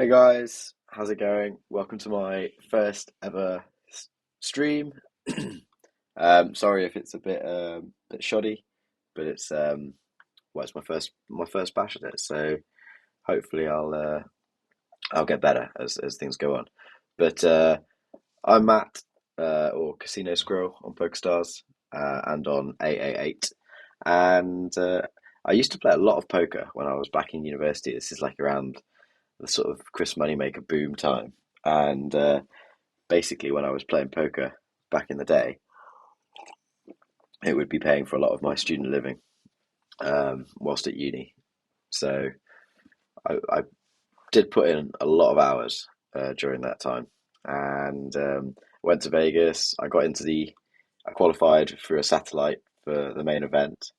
Hey guys, how's it going? Welcome to my first ever stream. Sorry if it's a bit shoddy, but it's my first bash at it, so hopefully I'll get better as things go on. But I'm Matt, or Casino Squirrel on PokerStars, and on 888, and I used to play a lot of poker when I was back in university. This is like around the sort of Chris Moneymaker boom time. And basically, when I was playing poker back in the day, it would be paying for a lot of my student living whilst at uni. So I did put in a lot of hours during that time, and went to Vegas. I qualified for a satellite for the main event.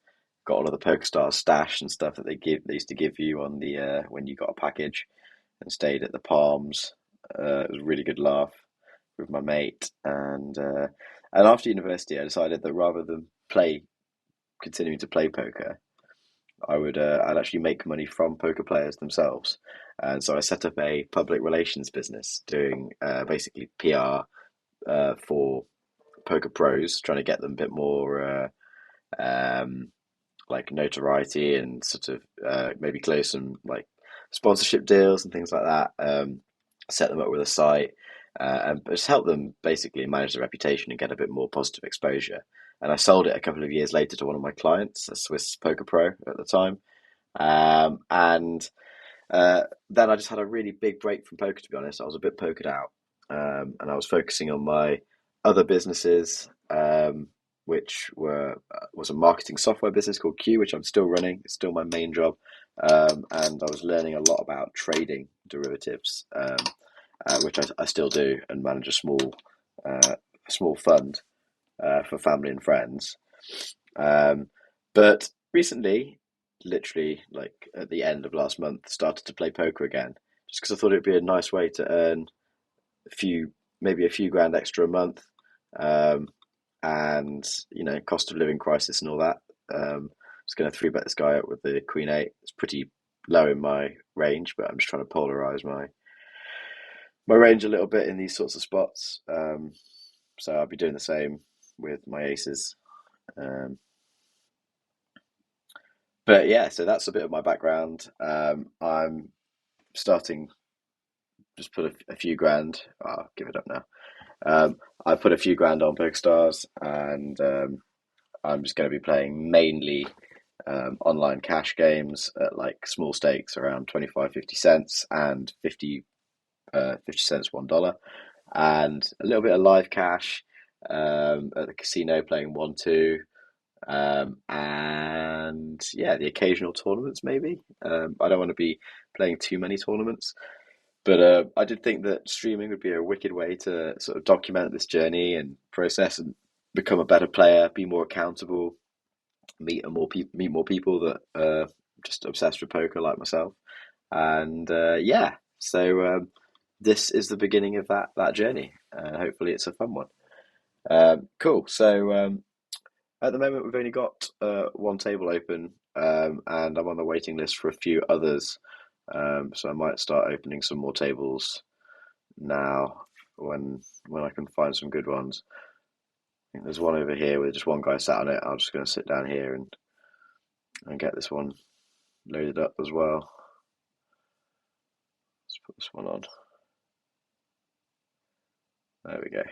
Got all of the PokerStars stash and stuff that they used to give you on the when you got a package, and stayed at the Palms. It was a really good laugh with my mate, and after university, I decided that rather than continuing to play poker, I'd actually make money from poker players themselves, and so I set up a public relations business doing basically PR for poker pros, trying to get them a bit more like notoriety and sort of maybe close some like sponsorship deals and things like that. Set them up with a site and just help them basically manage their reputation and get a bit more positive exposure. And I sold it a couple of years later to one of my clients, a Swiss poker pro at the time. And then I just had a really big break from poker, to be honest. I was a bit pokered out, and I was focusing on my other businesses, which was a marketing software business called Q, which I'm still running. It's still my main job, and I was learning a lot about trading derivatives, which I still do, and manage a small fund for family and friends. Um, but recently, literally like at the end of last month, started to play poker again, just because I thought it'd be a nice way to earn maybe a few grand extra a month, um, and cost of living crisis and all that. Just going to three bet this guy up with the Queen Eight. It's pretty low in my range, but I'm just trying to polarize my range a little bit in these sorts of spots. So I'll be doing the same with my aces. Um, but yeah, so that's a bit of my background. I'm starting just put a few grand. I'll give it up now. I put a few grand on PokerStars, and I'm just going to be playing mainly online cash games at like small stakes around 25, 50 cents and 50 cents, $1, and a little bit of live cash at the casino playing 1-2. And yeah, the occasional tournaments maybe. I don't want to be playing too many tournaments, but I did think that streaming would be a wicked way to sort of document this journey and process and become a better player, be more accountable, meet more people that are just obsessed with poker like myself, and yeah. So this is the beginning of that journey. Hopefully, it's a fun one. Cool. So at the moment, we've only got one table open, and I'm on the waiting list for a few others. So I might start opening some more tables now when I can find some good ones. I think there's one over here with just one guy sat on it. I'm just going to sit down here and get this one loaded up as well. Let's put this one on. There we go.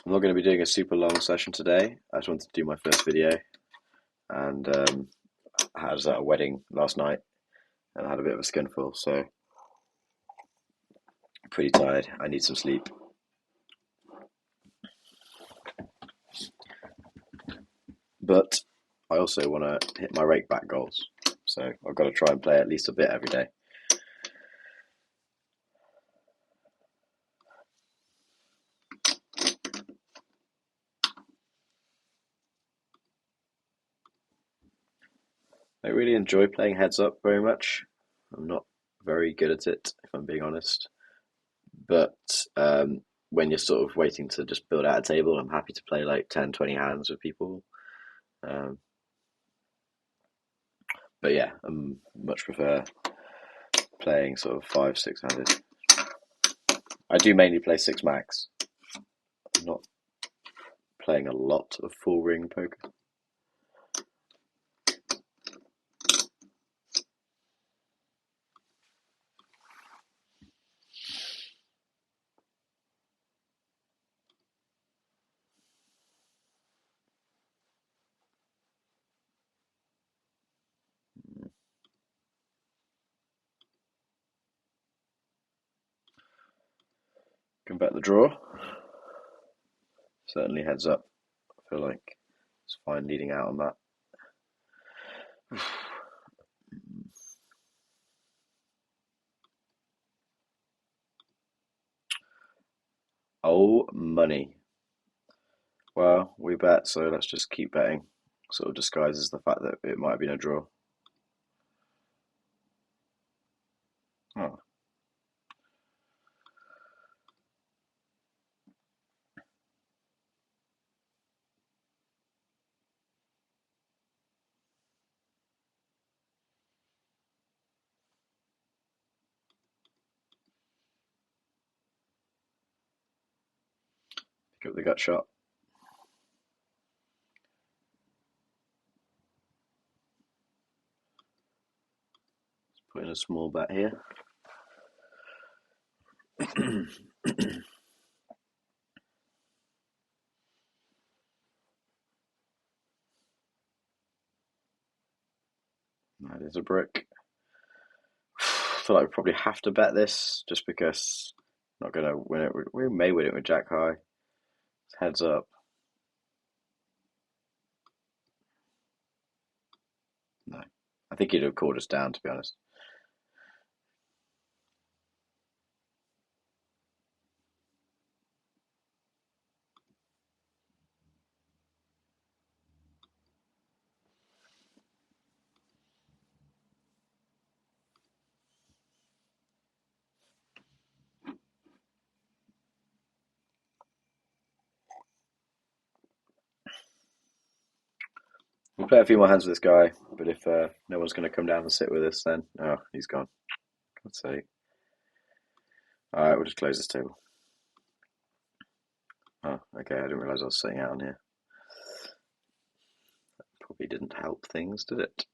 I'm not going to be doing a super long session today. I just wanted to do my first video, and I was at a wedding last night and I had a bit of a skinful, so I'm pretty tired. I need some sleep. But I also want to hit my rake back goals, so I've got to try and play at least a bit every day. I really enjoy playing heads up very much. I'm not very good at it, if I'm being honest. But when you're sort of waiting to just build out a table, I'm happy to play like 10, 20 hands with people. Um, but yeah, I much prefer playing sort of 5, 6 handed. I do mainly play six max. I'm not playing a lot of full ring poker. Can bet the draw. Certainly heads up. I feel like it's fine leading out on that. Oh, money. Well, we bet, so let's just keep betting. Sort of disguises the fact that it might have been a draw. Oh, pick up the gut shot. Put in a small bet here. That is a brick. I feel like we probably have to bet this just because I'm not going to win it. We may win it with Jack High. Heads up. No. I think he'd have called us down, to be honest. We'll play a few more hands with this guy, but if no one's going to come down and sit with us, then oh, he's gone. God's sake. All right, we'll just close this table. Oh, okay. I didn't realise I was sitting out on here. Probably didn't help things, did it?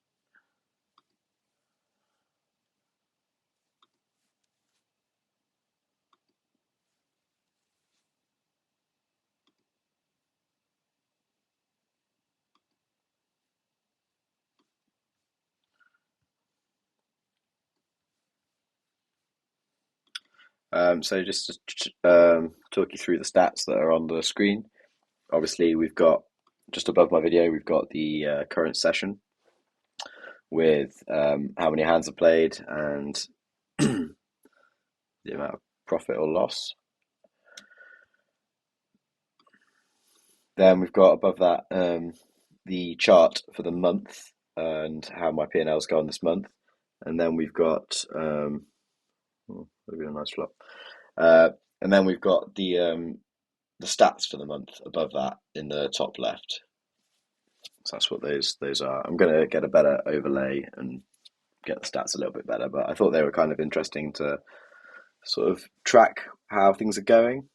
So just to talk you through the stats that are on the screen. Obviously, we've got just above my video, we've got the current session with how many hands are played and the amount of profit or loss. Then we've got above that the chart for the month and how my P&L's gone this month. And then we've got that'd be a nice flop. And then we've got the stats for the month above that in the top left. So that's what those are. I'm gonna get a better overlay and get the stats a little bit better, but I thought they were kind of interesting to sort of track how things are going.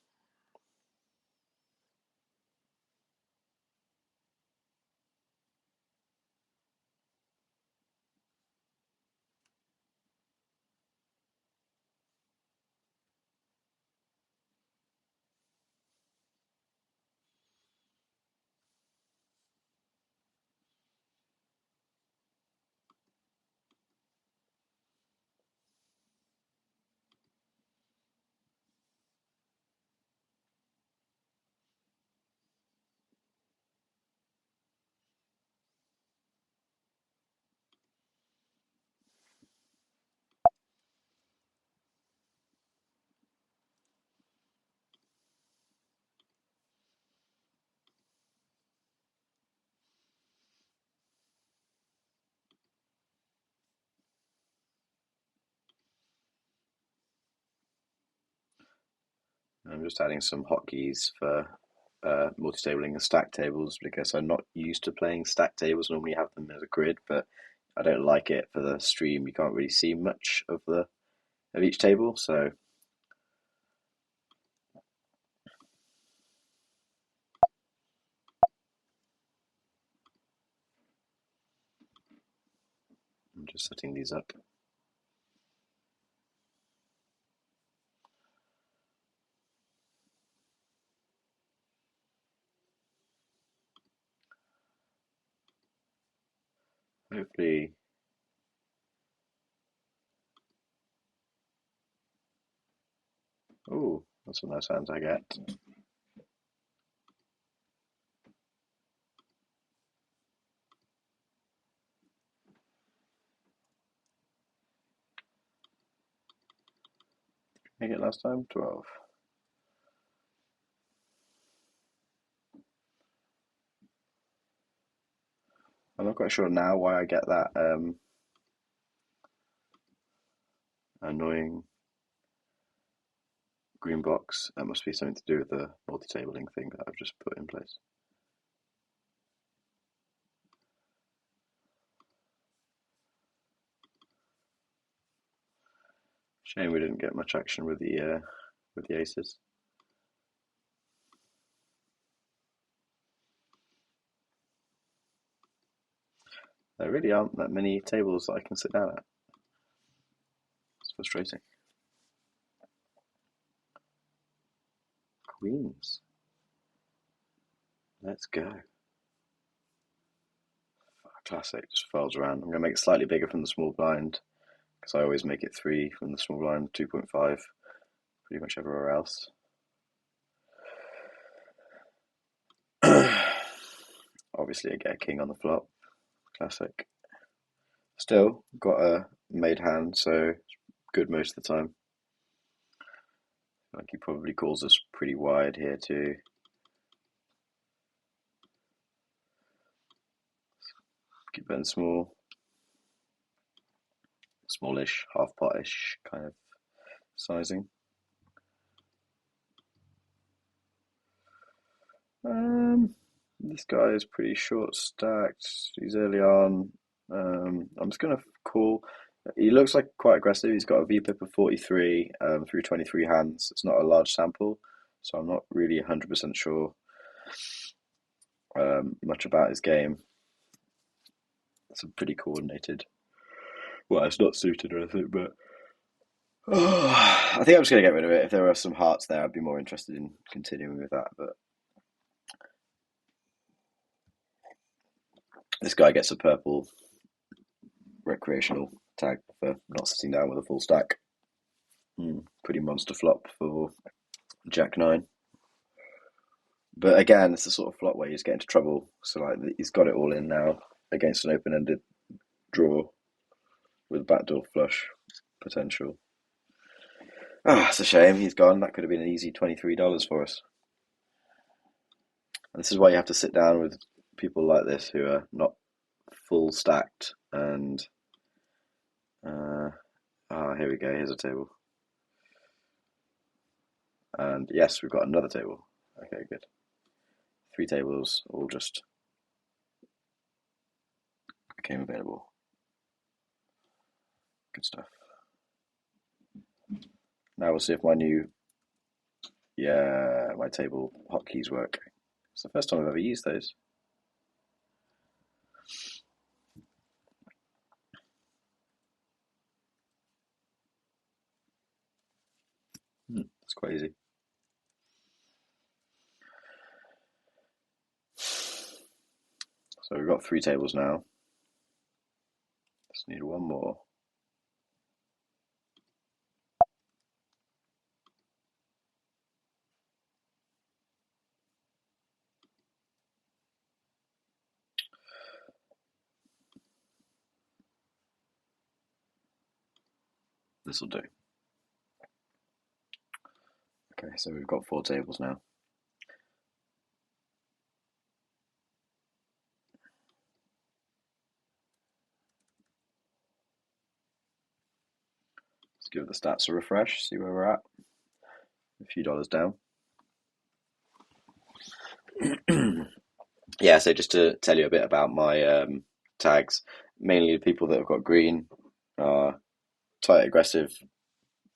I'm just adding some hotkeys for multi-tabling and stack tables because I'm not used to playing stack tables. Normally have them as a grid, but I don't like it for the stream. You can't really see much of each table, so I'm just setting these up. Hopefully, oh, that's some nice hands I get. I get last time 12. I'm not quite sure now why I get that annoying green box. That must be something to do with the multi-tabling thing that I've just put in place. Shame we didn't get much action with the aces. There really aren't that many tables that I can sit down at. It's frustrating. Queens. Let's go. Classic, just folds around. I'm going to make it slightly bigger from the small blind because I always make it 3 from the small blind, 2.5 pretty much everywhere else. Obviously, I get a king on the flop. Classic. Still, got a made hand, so good most of the time. Like he probably calls us pretty wide here too. Keep betting small. Smallish, half potish kind of sizing. This guy is pretty short stacked. He's early on. I'm just gonna call. He looks like quite aggressive. He's got a VPIP of 43 through 23 hands. It's not a large sample, so I'm not really 100% sure much about his game. It's a pretty coordinated. Well, it's not suited or anything, but I think I'm just gonna get rid of it. If there are some hearts there, I'd be more interested in continuing with that. But this guy gets a purple recreational tag for not sitting down with a full stack. Pretty monster flop for Jack 9. But again, it's the sort of flop where he's getting into trouble. So like he's got it all in now against an open-ended draw with backdoor flush potential. It's a shame he's gone. That could have been an easy $23 for us. And this is why you have to sit down with people like this who are not full stacked and here we go, here's a table. And yes, we've got another table. Okay, good. 3 tables all just became available. Good stuff. Now we'll see if my my table hotkeys work. It's the first time I've ever used those. It's quite easy. So we've got 3 tables now. Just need one more. This will do. Okay, so we've got 4 tables now. Let's give the stats a refresh, see where we're at. few dollars down. Yeah, so just to tell you a bit about my tags, mainly the people that have got green are tight, aggressive,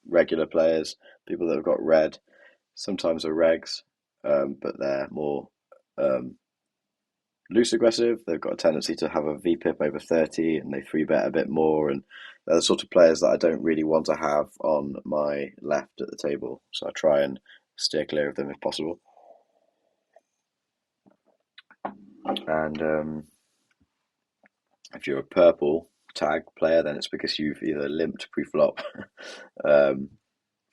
regular players. People that have got red sometimes are regs, but they're more um, loose aggressive. They've got a tendency to have a VPIP over 30 and they free bet a bit more. And they're the sort of players that I don't really want to have on my left at the table. So I try and steer clear of them if possible. And if you're a purple tag player, then it's because you've either limped pre-flop um,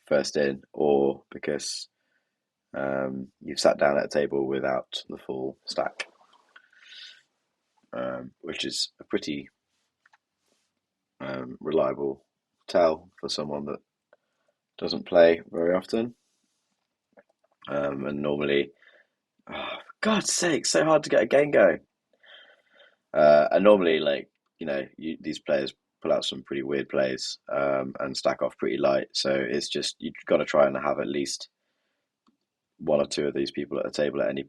first in, or because you've sat down at a table without the full stack, which is a pretty reliable tell for someone that doesn't play very often. And normally, oh, for God's sake, so hard to get a game going. And normally, like, these players pull out some pretty weird plays and stack off pretty light. So it's just you've got to try and have at least one or two of these people at the table at any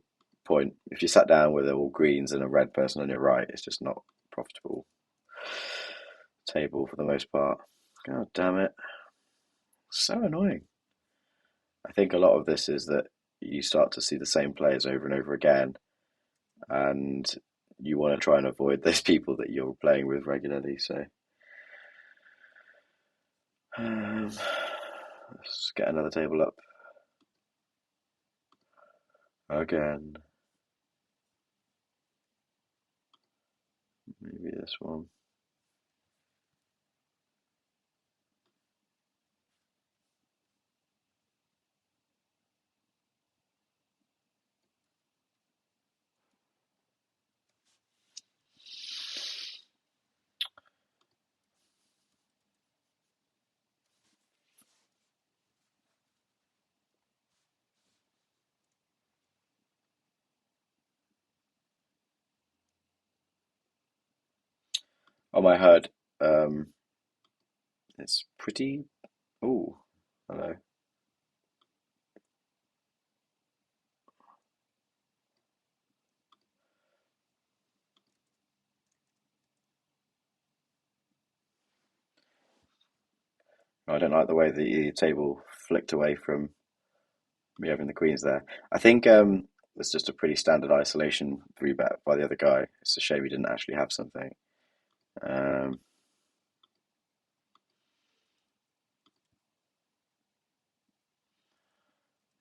point. If you sat down with all greens and a red person on your right, it's just not a profitable table for the most part. God damn it. So annoying. I think a lot of this is that you start to see the same players over and over again, and you want to try and avoid those people that you're playing with regularly. So let's get another table up again. Maybe this one. On my HUD, it's pretty. Oh, hello. I don't like the way the table flicked away from me having the queens there. I think it's just a pretty standard isolation three bet by the other guy. It's a shame he didn't actually have something. Um,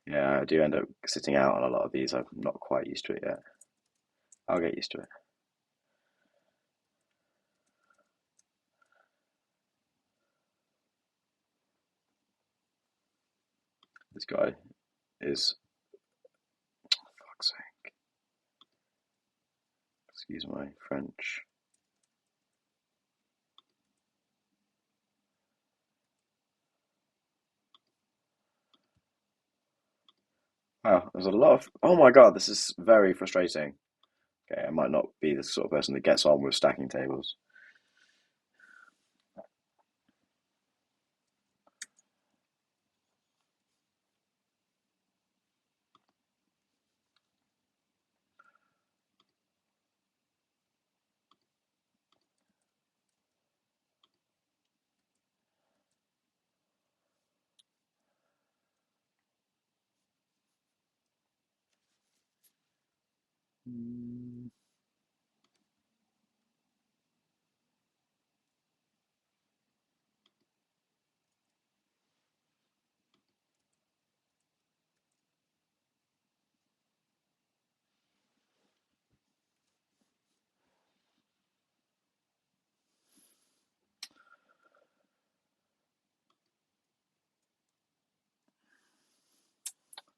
yeah, I do end up sitting out on a lot of these. I'm not quite used to it yet. I'll get used to it. This guy is, fuck's sake, excuse my French. Wow, there's a lot of. Oh my God, this is very frustrating. Okay, I might not be the sort of person that gets on with stacking tables.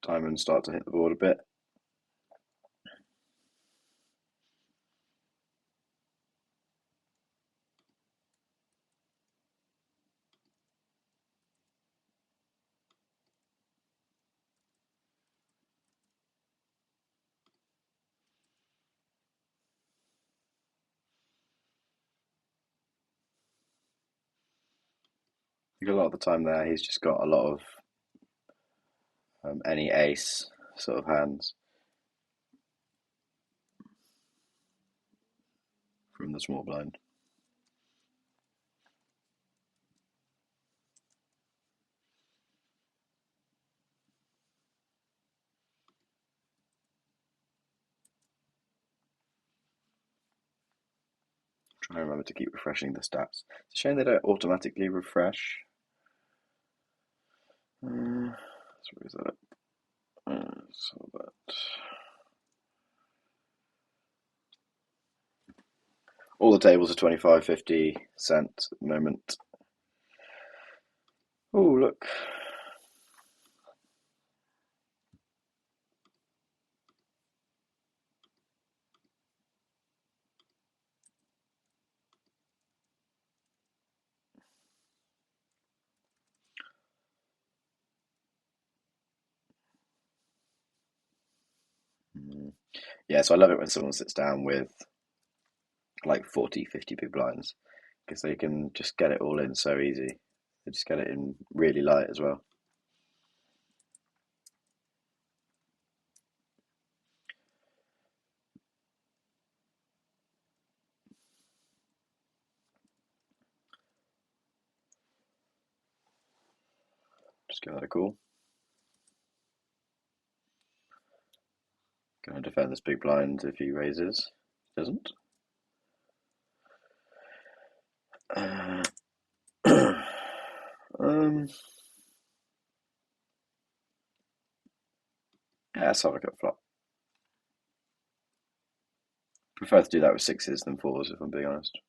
Diamonds start to hit the board a bit. I think a lot of the time there, he's just got a lot of any ace sort of hands from the small blind. Try and remember to keep refreshing the stats. It's a shame they don't automatically refresh. So where is that? So that all the tables are 25, 50 cents at the moment. Oh, look. Yeah, so I love it when someone sits down with like 40, 50 big blinds because they can just get it all in so easy. They just get it in really light as well. Just give that a call. Going to defend this big blind if he raises. Doesn't. um, yeah, let's have a look at flop. Prefer to do that with sixes than fours, if I'm being honest.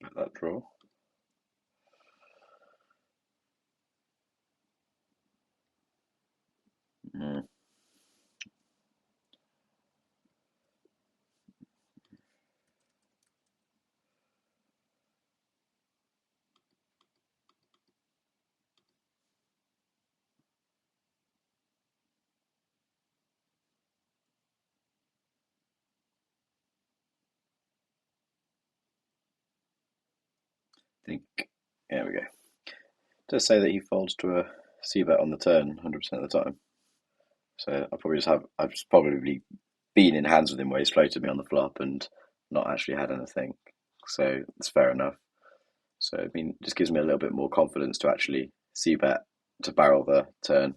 Let that draw. Mm. Think. There we go. Does say that he folds to a C bet on the turn 100% of the time. So I've just probably been in hands with him where he's floated me on the flop and not actually had anything. So it's fair enough. So I mean, it just gives me a little bit more confidence to actually C bet to barrel the turn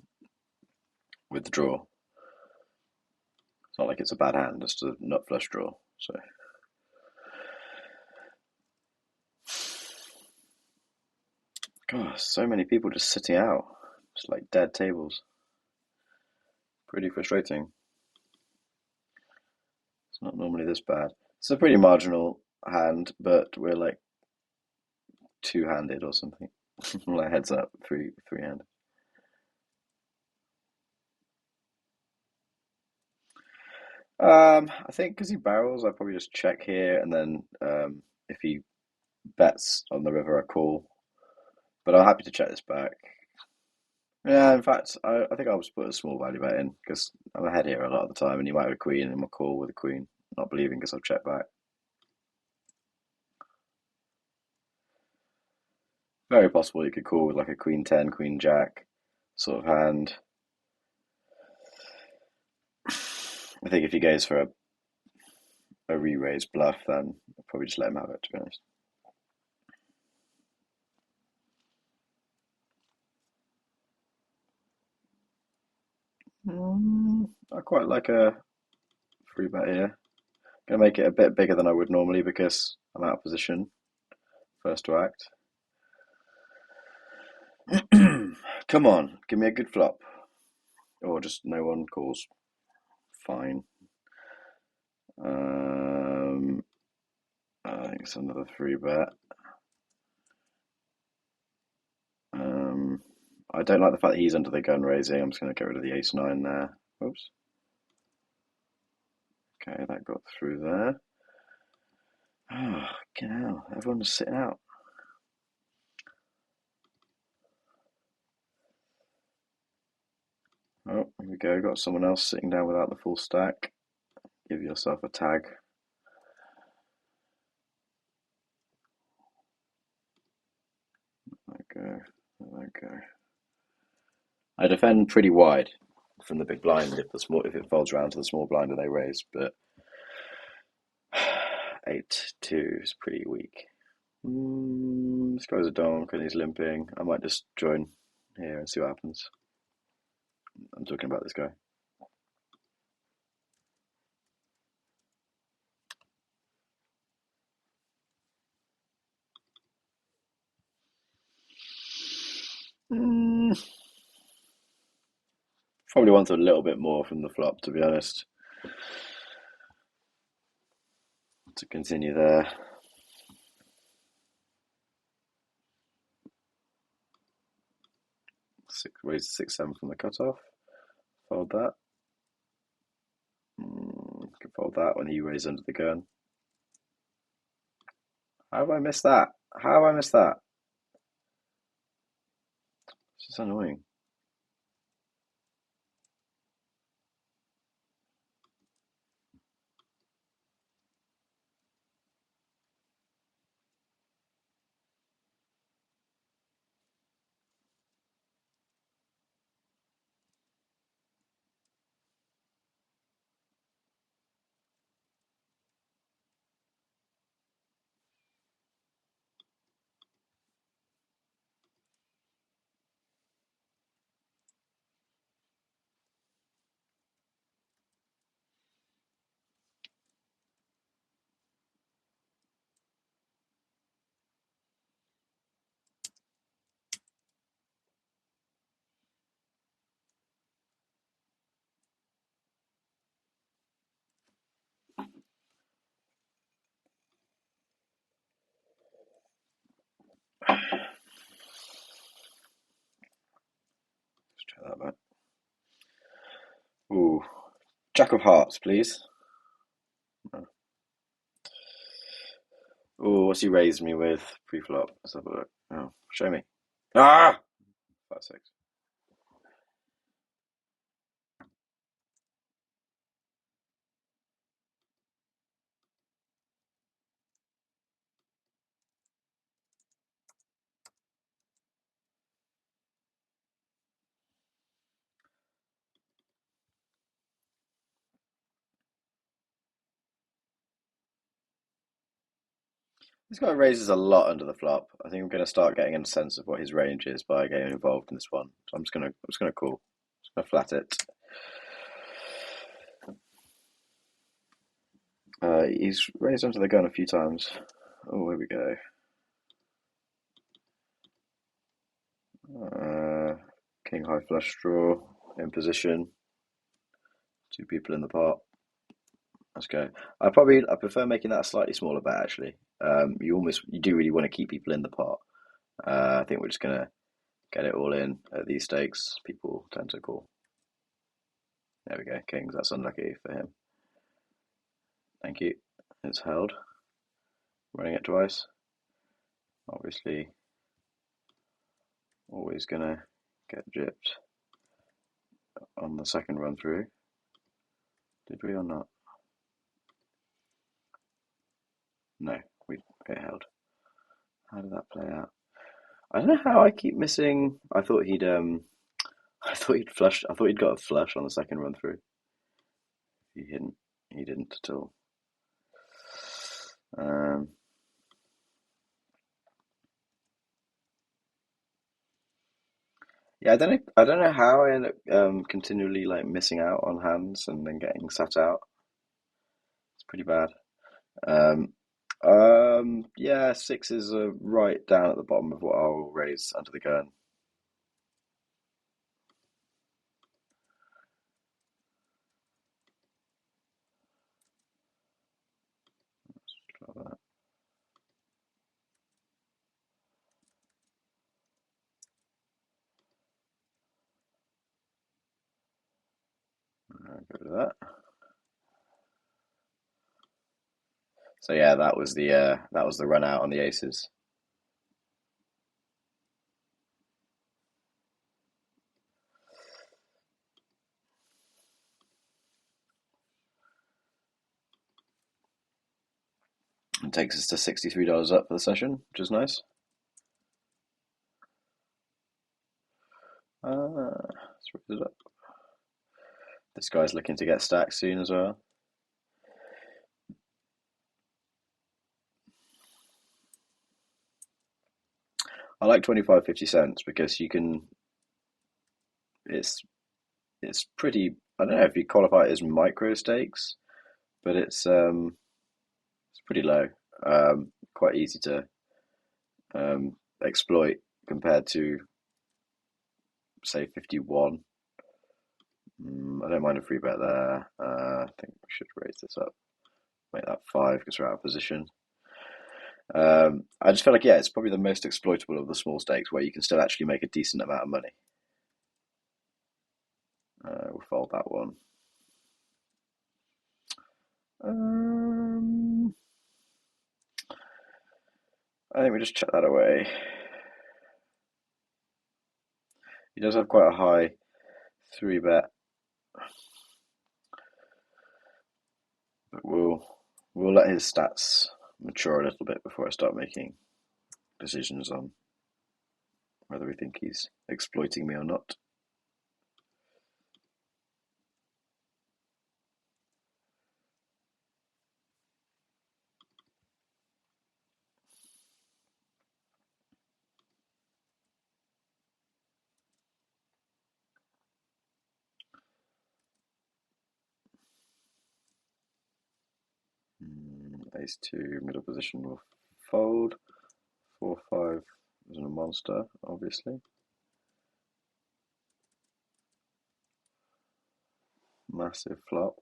with the draw. It's not like it's a bad hand, just a nut flush draw. So gosh, so many people just sitting out. Just like dead tables. Pretty frustrating. It's not normally this bad. It's a pretty marginal hand, but we're like two-handed or something. Like heads up, three-handed. I think because he barrels, I probably just check here, and then if he bets on the river, I call. But I'm happy to check this back. Yeah, in fact, I think I'll just put a small value bet in because I'm ahead here a lot of the time, and he might have a queen, and I'm a call with a queen, not believing because I've checked back. Very possible you could call with like a queen 10, queen jack sort of hand. I think if he goes for a re-raise bluff, then I'll probably just let him have it, to be honest. I quite like a free bet here. Gonna make it a bit bigger than I would normally because I'm out of position. First to act. Come on, give me a good flop. Or just no one calls. Fine. I think it's another 3-bet. I don't like the fact that he's under the gun raising. I'm just going to get rid of the ace-9 there. Oops. Okay, that got through there. Oh, get out. Everyone's sitting out. Oh, here we go. Got someone else sitting down without the full stack. Give yourself a tag. There we go. I defend pretty wide from the big blind if it folds around to the small blind and they raise, but 8-2 is pretty weak. This guy's a donk and he's limping. I might just join here and see what happens. I'm talking about this guy. Probably wants a little bit more from the flop, to be honest. To continue there. Raise 6-7 from the cutoff. Fold that. Could fold that when he raised under the gun. How have I missed that? How have I missed that? It's just annoying. Let's try that back. Ooh. Jack of hearts, please. Ooh, what's he raised me with pre-flop? Let's have a look. Oh, show me. Ah! 5-6. This guy raises a lot under the flop. I think I'm going to start getting a sense of what his range is by getting involved in this one. So I'm just gonna call. Just gonna flat it. He's raised under the gun a few times. Oh, here we go. King high flush draw in position. 2 people in the pot. Let's go. I prefer making that a slightly smaller bet actually. You do really want to keep people in the pot. I think we're just gonna get it all in at these stakes. People tend to call. There we go. Kings. That's unlucky for him. Thank you. It's held. Running it twice. Obviously, always gonna get gypped on the second run through. Did we or not? No, it held. How did that play out? I don't know how I keep missing. I thought he'd flushed. I thought he'd got a flush on the second run through. He didn't. He didn't at all. Yeah, I don't know how I end up continually like missing out on hands and then getting sat out. It's pretty bad. Um, yeah, sixes are right down at the bottom of what I'll raise under the gun. Try that. Go to that. So yeah, that was the run out on the aces. It takes us to $63 up for the session, which is nice. Let's raise it up. This guy's looking to get stacked soon as well. I like 25.50 because you can. It's it's pretty. I don't know if you qualify it as micro stakes, but it's pretty low. Quite easy to exploit compared to say 51. I don't mind a free bet there. I think we should raise this up, make that 5 because we're out of position. I just feel like yeah, it's probably the most exploitable of the small stakes where you can still actually make a decent amount of money. We'll fold that one. I think we just chuck that away. He does have quite a high 3 bet, but we'll let his stats mature a little bit before I start making decisions on whether we think he's exploiting me or not. Ace 2, middle position will fold. 4-5 isn't a monster, obviously. Massive flop.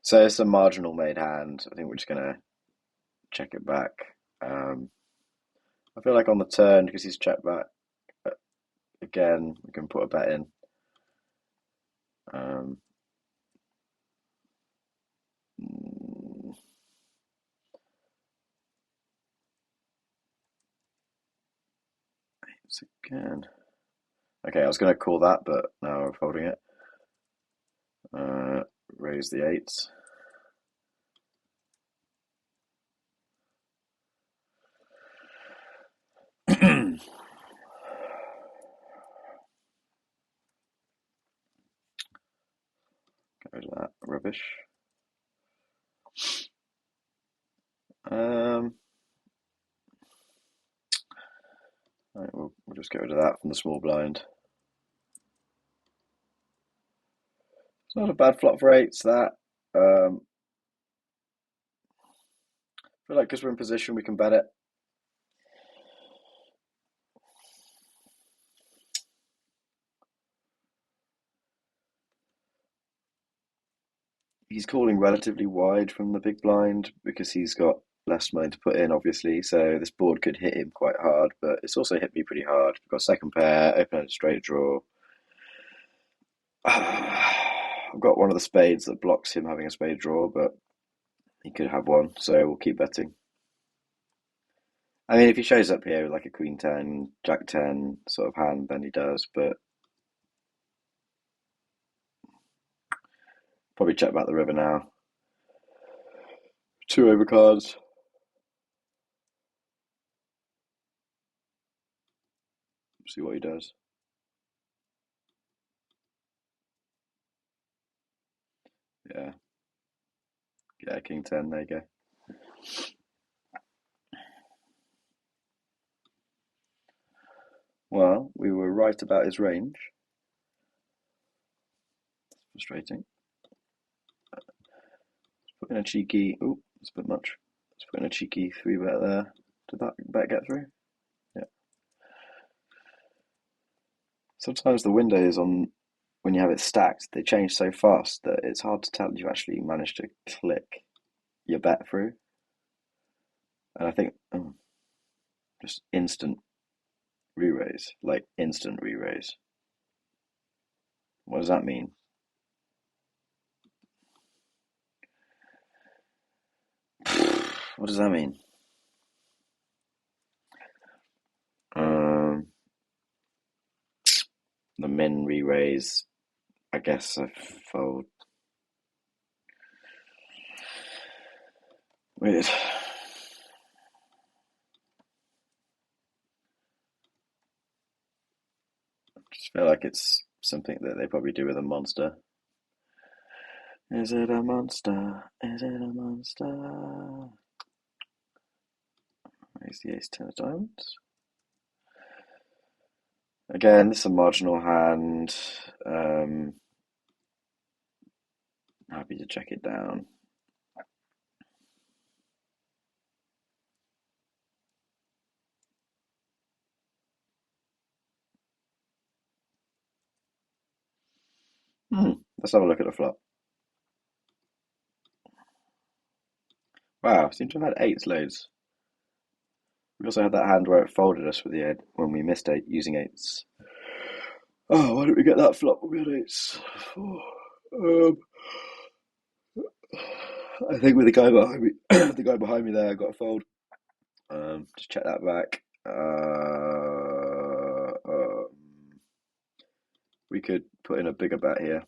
So it's a marginal made hand. I think we're just gonna check it back. I feel like on the turn, because he's checked back again, we can put a bet in. Um, it's again. Okay, I was going to call that, but now we're folding it. Raise the eights. Go to that rubbish. Right, we'll just get rid of that from the small blind. It's not a bad flop for eights, that. I feel like because we're in position, we can bet it. He's calling relatively wide from the big blind because he's got less money to put in, obviously. So this board could hit him quite hard, but it's also hit me pretty hard. We've got second pair, open-ended straight draw. I've got one of the spades that blocks him having a spade draw, but he could have one, so we'll keep betting. I mean, if he shows up here with like a queen 10, jack 10 sort of hand, then he does, but probably check back the river now. 2 overcards. See what he does. Yeah. Yeah, king 10, there you go. Well, we were right about his range. Frustrating. Put in a cheeky. Ooh, It's a bit much. Let's put in a cheeky 3-bet there. Did that bet get through? Yeah. Sometimes the windows on when you have it stacked, they change so fast that it's hard to tell if you actually managed to click your bet through. And I think just instant re-raise, like instant re-raise. What does that mean? What does that mean? The min re-raise, I guess I fold. Weird. I just feel like it's something that they probably do with a monster. Is it a monster? Is it a monster? Raise the ace 10 of diamonds. Again, this is a marginal hand. Happy to check it down. Let's have a look at the flop. Wow, seem to have had eights loads. We also had that hand where it folded us with the eight when we missed eight using eights. Oh, why didn't we get that flop when we had eights? I think with the guy behind me, the guy behind me there, I got a fold. Just check that back. We could put in a bigger bet here.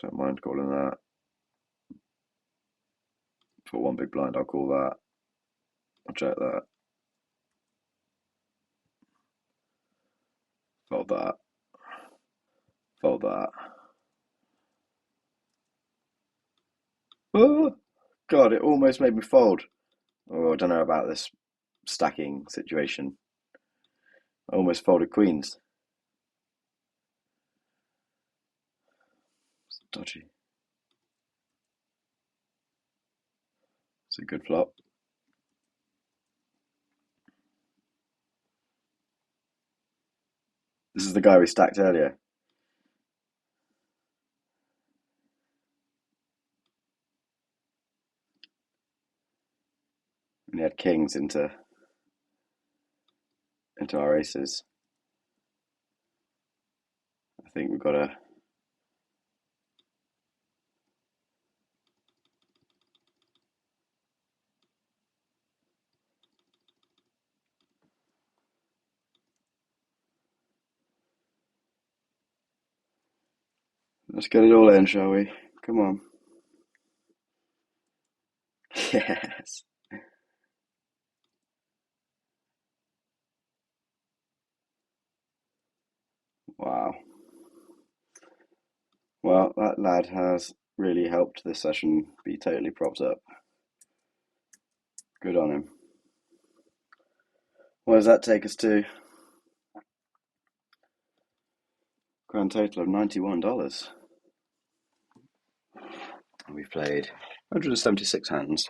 Don't mind calling that. For one big blind, I'll call that. I'll check that. Fold that. Fold that. Oh, God, it almost made me fold. Oh, I don't know about this stacking situation. I almost folded queens. It's dodgy. It's a good flop. This is the guy we stacked earlier. And he had kings into our aces. I think we've got to. Let's get it all in, shall we? Come on. Yes. Wow. Well, that lad has really helped this session be totally propped up. Good on him. What does that take us to? Grand total of $91. We've played 176 hands.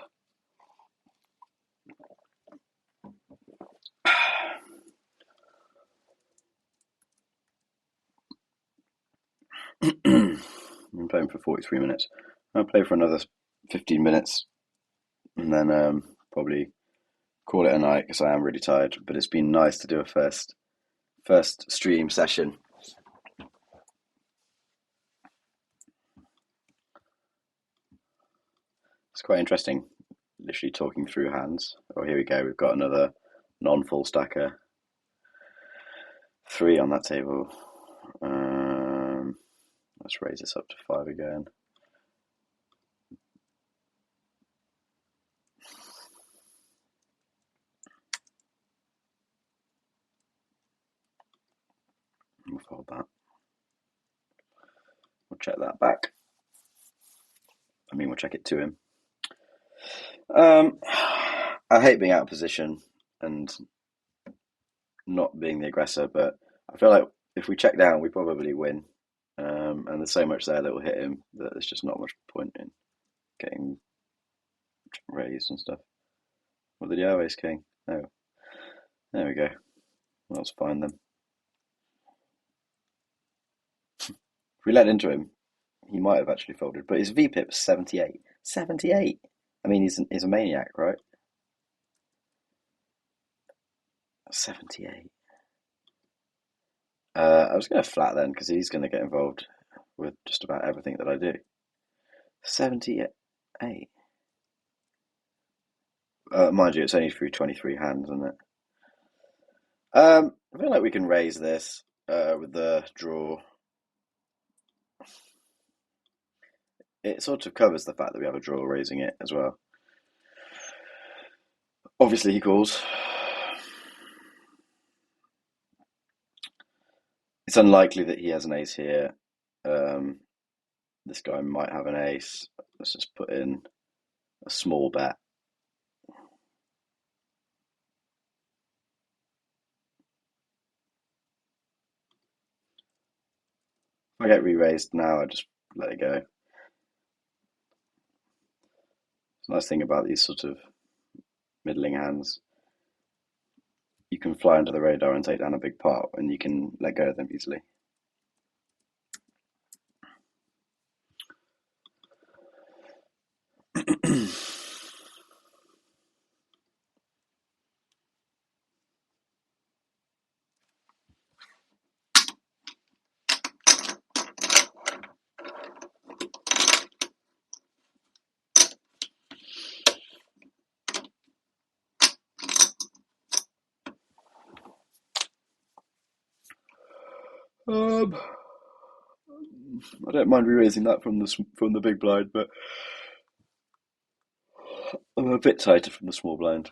I'm playing for 43 minutes. I'll play for another 15 minutes and then probably call it a night because I am really tired. But it's been nice to do a first stream session. It's quite interesting, literally talking through hands. Oh, here we go. We've got another non-full stacker. 3 on that table. Let's raise this up to 5 again. We'll fold that. We'll check that back. I mean, we'll check it to him. I hate being out of position and not being the aggressor, but I feel like if we check down, we probably win. and there's so much there that will hit him that there's just not much point in getting raised and stuff. What did he have? Ace King. Oh, there we go. Let's find them. If we let into him, he might have actually folded, but his VPIP's 78. 78. I mean, he's a maniac, right? 78. I was going to flat then because he's going to get involved with just about everything that I do. 78. Mind you, it's only through 23 hands, isn't it? I feel like we can raise this with the draw. It sort of covers the fact that we have a draw raising it as well. Obviously, he calls. It's unlikely that he has an ace here. This guy might have an ace. Let's just put in a small bet. If I get re-raised now, I just let it go. It's a nice thing about these sort of middling hands. You can fly under the radar and take down a big pot, and you can let go of them easily. I don't mind re-raising that from the big blind, but I'm a bit tighter from the small blind.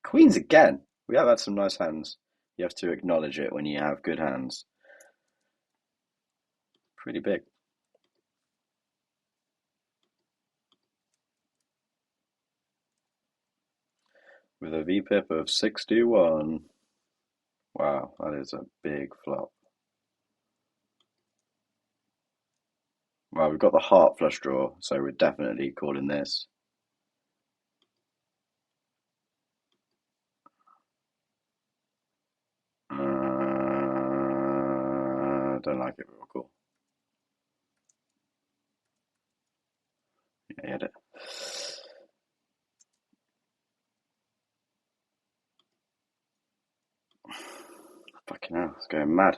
Queens again. We have had some nice hands. You have to acknowledge it when you have good hands. Pretty big. With a VPIP of 61. Wow, that is a big flop. Well, we've got the heart flush draw, so we're definitely calling this. Don't like it, but we'll call. Yeah, he had it. Fucking hell, it's going mad.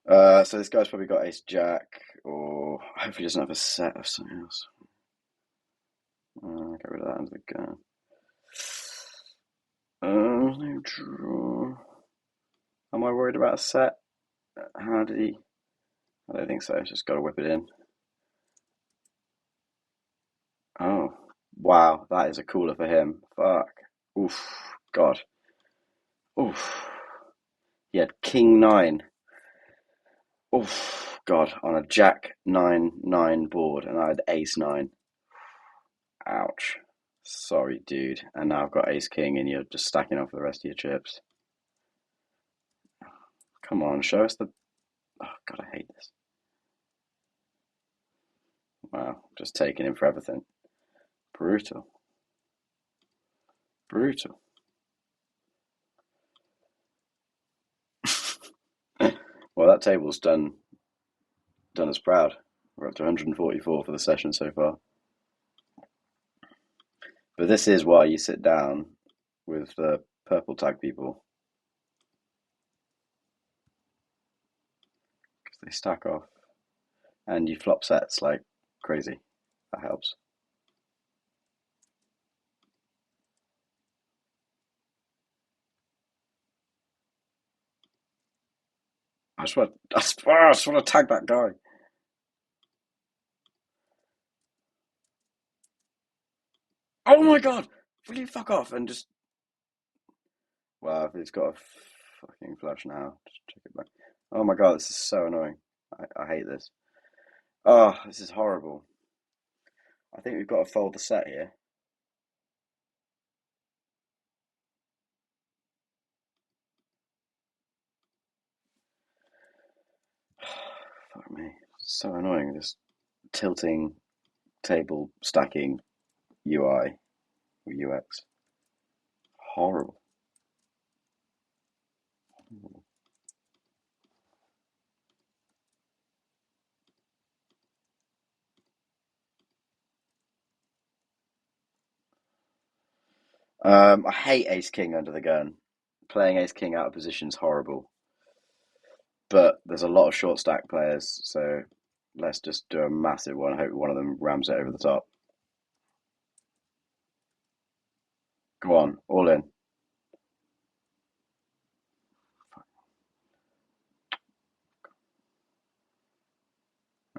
So this guy's probably got ace jack, or hopefully he doesn't have a set of something else. Get rid of that into the gun. No draw. Am I worried about a set? How did he? I don't think so. Just got to whip it in. Oh, wow, that is a cooler for him. Fuck. Oof. God. Oof. He had king nine. Oof. God, on a jack 9-9 board, and I had ace nine. Ouch. Sorry, dude. And now I've got ace king, and you're just stacking off the rest of your chips. Come on, show us the. Oh, God, I hate this. Wow, just taking him for everything. Brutal. Brutal. Well, that table's done us proud. We're up to 144 for the session so far. But this is why you sit down with the purple tag people. Because they stack off. And you flop sets like crazy. That helps. I just want to tag that guy. Oh my god! Will you fuck off and just. Well, if he's got a fucking flush now, just check it back. Oh my god, this is so annoying. I hate this. Oh, this is horrible. I think we've got to fold the set here. So annoying, this tilting table stacking UI or UX. Horrible. I hate ace king under the gun. Playing ace king out of position is horrible. But there's a lot of short stack players, so let's just do a massive one. I hope one of them rams it over the top. Go on, all in.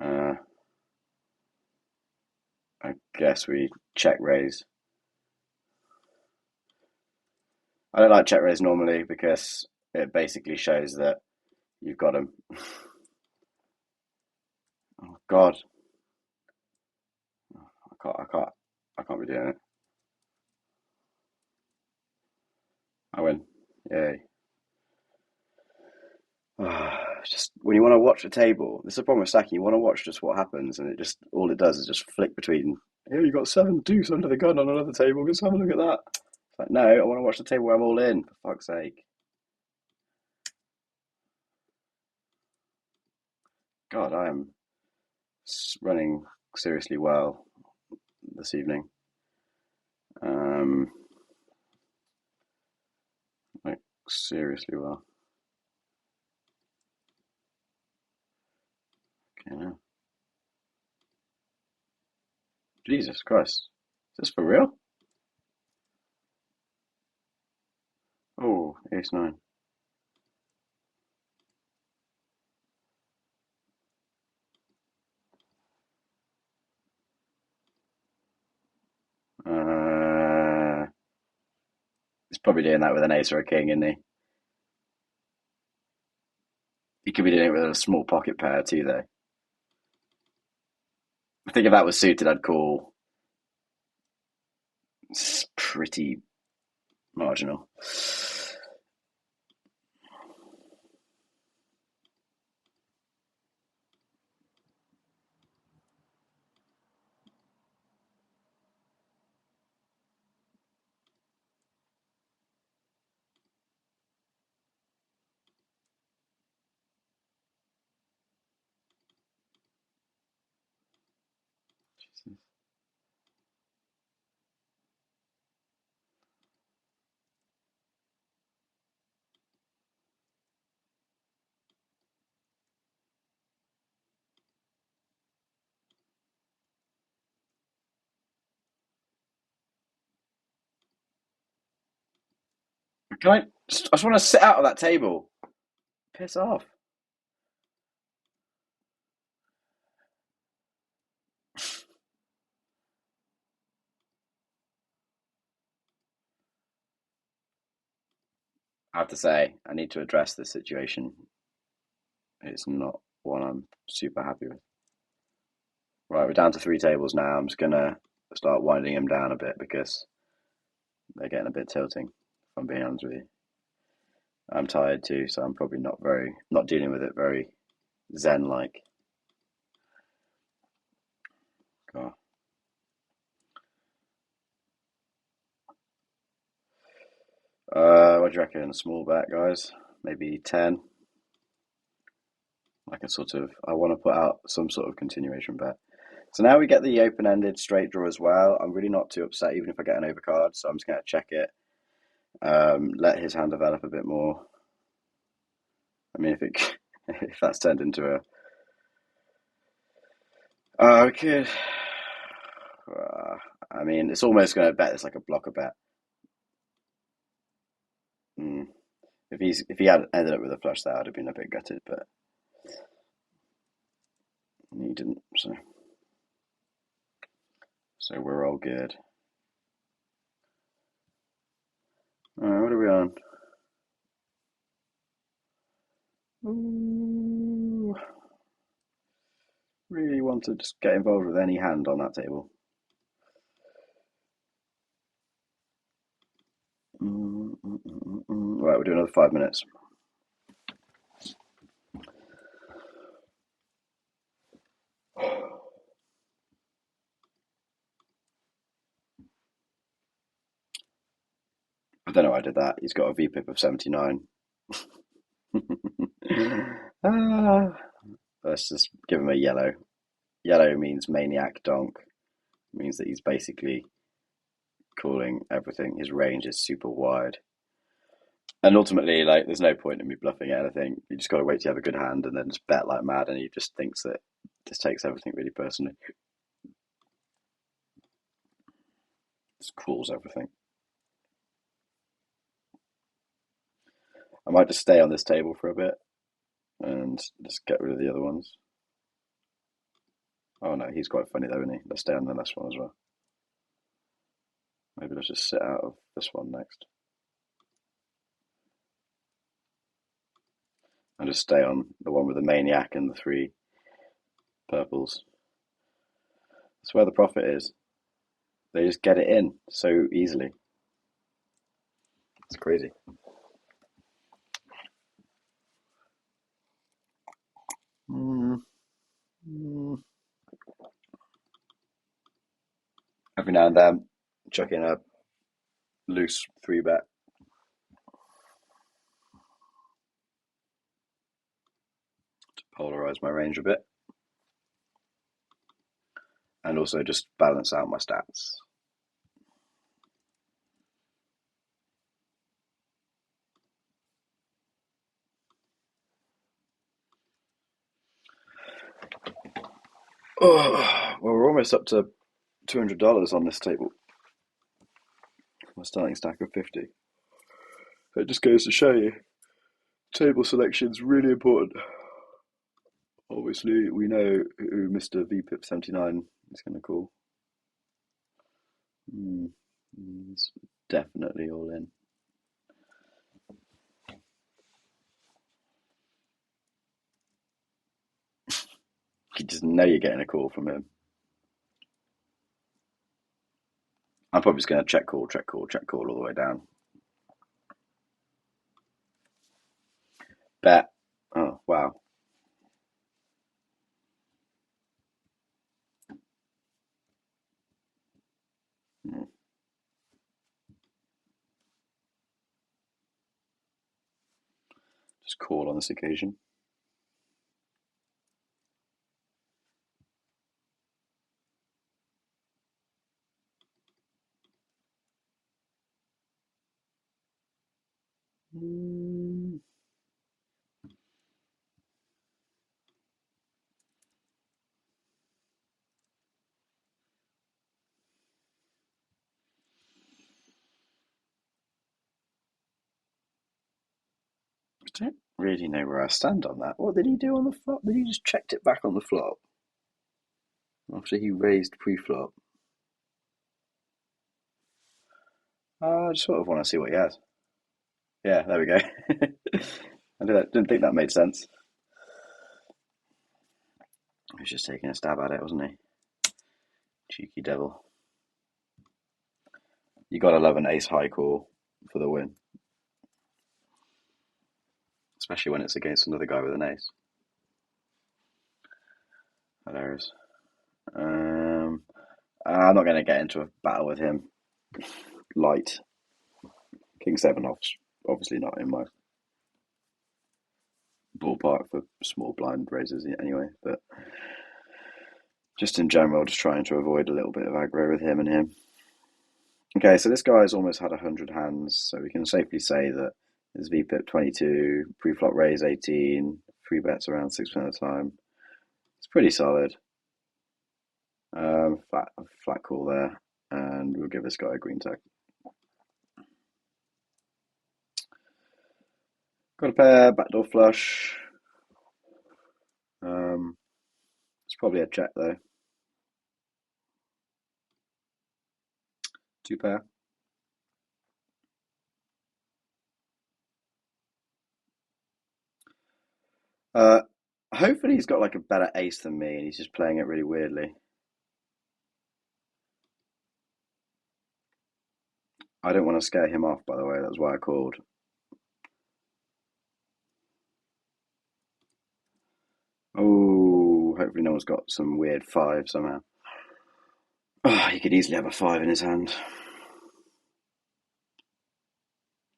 Uh, I guess we check raise. I don't like check raise normally because it basically shows that you've got him. Oh God, I can't be doing it. I win. Yay. Just when you want to watch a table, this is the problem with stacking. You want to watch just what happens, and it just all it does is just flick between. Here you got 7 deuce under the gun on another table. Just have a look at that. It's like no, I want to watch the table where I'm all in. For fuck's sake! God, I am running seriously well this evening. Um, like seriously well. Okay, now. Jesus Christ, is this for real? Oh, ace nine. He's probably doing that with an ace or a king, isn't he? He could be doing it with a small pocket pair too, though. I think if that was suited, I'd call. It's pretty marginal. Can I? I just want to sit out of that table. Piss off. I have to say, I need to address this situation. It's not one I'm super happy with. Right, we're down to 3 tables now. I'm just gonna start winding them down a bit because they're getting a bit tilting. If I'm being honest with you, I'm tired too, so I'm probably not dealing with it very zen like. God. What do you reckon? A small bet, guys? Maybe 10. Like a sort of, I want to put out some sort of continuation bet. So now we get the open-ended straight draw as well. I'm really not too upset, even if I get an overcard. So I'm just going to check it. Let his hand develop a bit more. I mean, if that's turned into a, we could. I mean, it's almost going to bet it's like a blocker bet. Mm. If he had ended up with a flush, that would have been a bit gutted, but he didn't. So we're all good. What are we on? Ooh, really want to just get involved with any hand on that table. Right, we'll do another 5 minutes. I don't know why I did that. He's got a VPIP of 79. Ah, let's just give him a yellow. Yellow means maniac donk. It means that he's basically calling everything. His range is super wide. And ultimately, like, there's no point in me bluffing anything. You just got to wait to have a good hand and then just bet like mad, and he just thinks that just takes everything really personally. Just calls everything. I might just stay on this table for a bit and just get rid of the other ones. Oh no, he's quite funny though, isn't he? Let's stay on the next one as well. Maybe let's just sit out of this one next. And just stay on the one with the maniac and the 3 purples. That's where the profit is. They just get it in so easily. It's crazy. Every now and then, chuck in a loose 3-bet. To polarize my range a bit. And also just balance out my stats. Oh, well, we're almost up to $200 on this table. My starting stack of 50. It just goes to show you, table selection's really important. Obviously, we know who Mr. VPIP 79 is going to call. He's definitely all in. You just know you're getting a call from him. I'm probably just going to check call all the way down. Bet. Oh, wow. Just call on this occasion. I don't really know where I stand on that. What did he do on the flop? Did he just checked it back on the flop after he raised pre-flop? I just sort of want to see what he has. Yeah, there we go. I didn't think that made sense. He was just taking a stab at it, wasn't he? Cheeky devil. You gotta love an ace high call for the win. Especially when it's against another guy with an ace. Hilarious. I'm not going to get into a battle with him. Light. King 7 off's obviously not in my ballpark for small blind raises anyway, but just in general, just trying to avoid a little bit of aggro with him and him. Okay, so this guy's almost had 100 hands, so we can safely say that his VPIP 22, pre-flop raise 18, 3-bets around 6% of the time. It's pretty solid. Flat call there, and we'll give this guy a green tag. Got a pair, backdoor flush. It's probably a check though. 2 pair. Hopefully he's got like a better ace than me and he's just playing it really weirdly. I don't want to scare him off, by the way, that's why I called. Oh, hopefully no one's got some weird 5 somehow. Oh, he could easily have a 5 in his hand.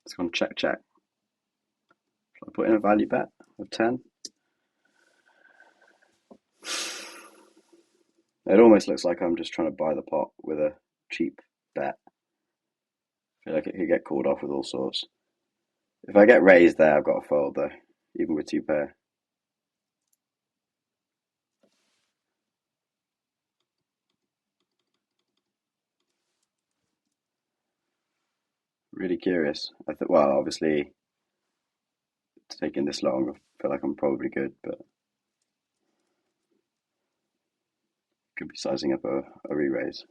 It's gone check, check. I put in a value bet of 10. It almost looks like I'm just trying to buy the pot with a cheap bet. I feel like it could get called off with all sorts. If I get raised there, I've got to fold though, even with two pair. Really curious. Well, obviously, it's taking this long. I feel like I'm probably good, but could be sizing up a re-raise.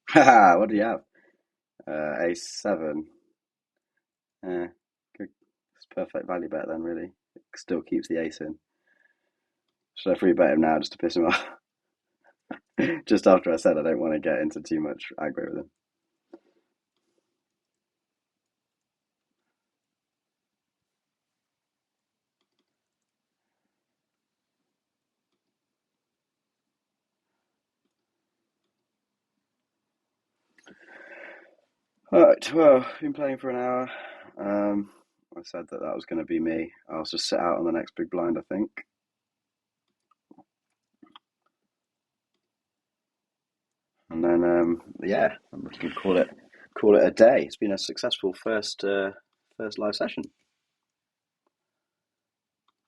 Haha, what do you have? A7. Good. It's perfect value bet then, really. It still keeps the ace in. Should I free bet him now just to piss him off? Just after I said I don't want to get into too much aggro with him. Alright, well, been playing for an hour. I said that was going to be me. I'll just sit out on the next big blind, I think. And then, yeah, I'm looking to call it a day. It's been a successful first live session.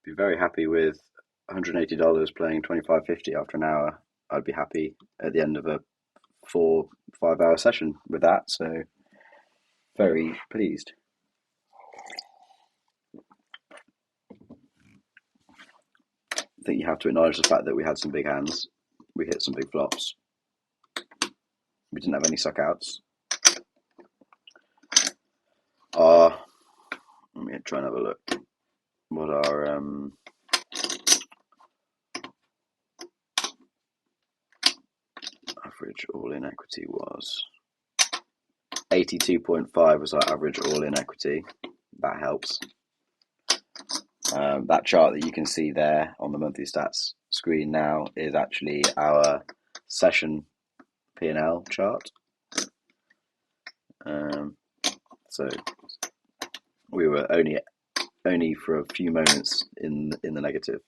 Be very happy with $180 playing 25.50 after an hour. I'd be happy at the end of a 4-5 hour session with that. So very pleased. I think you have to acknowledge the fact that we had some big hands. We hit some big flops. We didn't have any suckouts. Let me try and have a look. What our average all-in equity was. 82.5 was our average all-in equity. That helps. That chart that you can see there on the monthly stats screen now is actually our session P&L chart. So we were only for a few moments in the negative,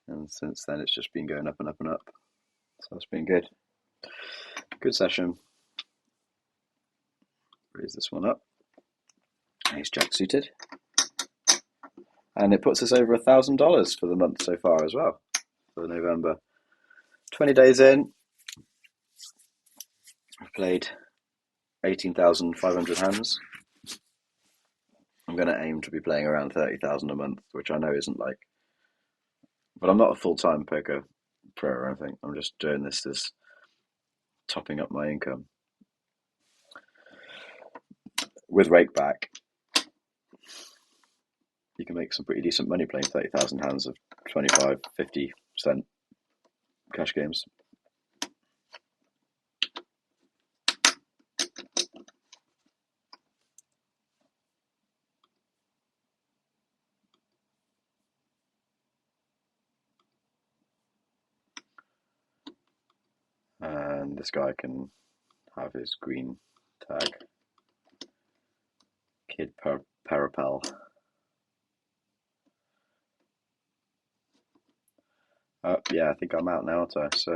and since then it's just been going up and up and up. So it's been good. Good session. Raise this one up. Ace Jack suited. And it puts us over $1,000 for the month so far as well, for November. 20 days in, I've played 18,500 hands. I'm going to aim to be playing around 30,000 a month, which I know isn't like, but I'm not a full-time poker pro or anything. I'm just doing this as topping up my income. With Rakeback, you can make some pretty decent money playing 30,000 hands of 25, 50% cash games. And this guy can have his green tag. Kid Parapel. Yeah, I think I'm out now, aren't I? So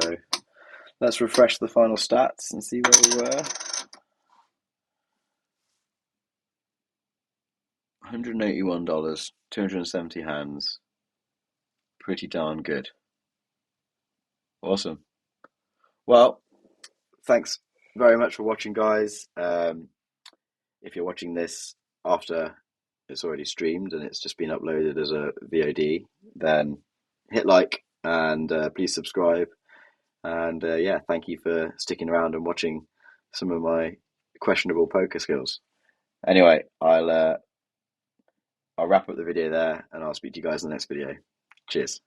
let's refresh the final stats and see where we were. $181, 270 hands. Pretty darn good. Awesome. Well, thanks very much for watching, guys. If you're watching this after it's already streamed and it's just been uploaded as a VOD, then hit like and please subscribe. And yeah, thank you for sticking around and watching some of my questionable poker skills. Anyway, I'll wrap up the video there and I'll speak to you guys in the next video. Cheers.